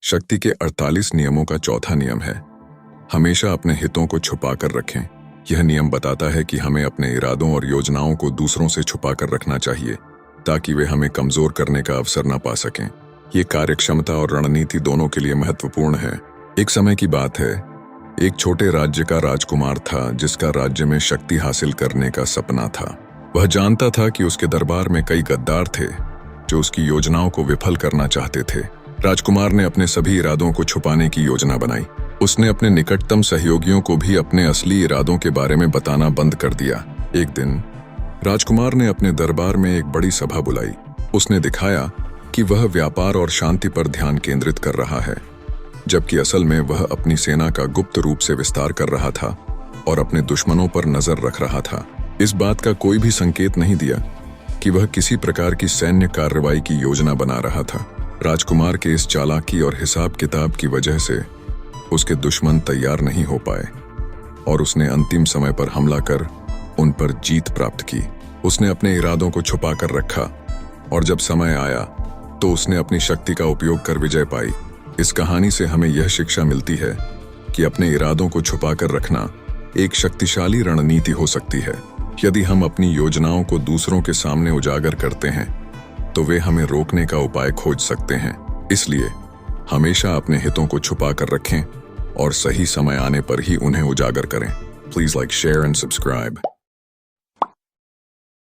शक्ति के 48 नियमों का चौथा नियम है, हमेशा अपने हितों को छुपा कर रखें। यह नियम बताता है कि हमें अपने इरादों और योजनाओं को दूसरों से छुपा कर रखना चाहिए ताकि वे हमें कमजोर करने का अवसर न पा सकें। ये कार्यक्षमता और रणनीति दोनों के लिए महत्वपूर्ण है। एक समय की बात है, एक छोटे राज्य का राजकुमार था जिसका राज्य में शक्ति हासिल करने का सपना था। वह जानता था कि उसके दरबार में कई गद्दार थे जो उसकी योजनाओं को विफल करना चाहते थे। राजकुमार ने अपने सभी इरादों को छुपाने की योजना बनाई। उसने अपने निकटतम सहयोगियों को भी अपने असली इरादों के बारे में बताना बंद कर दिया। एक दिन राजकुमार ने अपने दरबार में एक बड़ी सभा बुलाई। उसने दिखाया कि वह व्यापार और शांति पर ध्यान केंद्रित कर रहा है, जबकि असल में वह अपनी सेना का गुप्त रूप से विस्तार कर रहा था और अपने दुश्मनों पर नजर रख रहा था। इस बात का कोई भी संकेत नहीं दिया कि वह किसी प्रकार की सैन्य कार्रवाई की योजना बना रहा था। राजकुमार के इस चालाकी और हिसाब किताब की वजह से उसके दुश्मन तैयार नहीं हो पाए और उसने अंतिम समय पर हमला कर उन पर जीत प्राप्त की। उसने अपने इरादों को छुपा कर रखा और जब समय आया तो उसने अपनी शक्ति का उपयोग कर विजय पाई। इस कहानी से हमें यह शिक्षा मिलती है कि अपने इरादों को छुपा कर रखना एक शक्तिशाली रणनीति हो सकती है। यदि हम अपनी योजनाओं को दूसरों के सामने उजागर करते हैं तो वे हमें रोकने का उपाय खोज सकते हैं। इसलिए हमेशा अपने हितों को छुपा कर रखें और सही समय आने पर ही उन्हें उजागर करें। Please like, share and subscribe.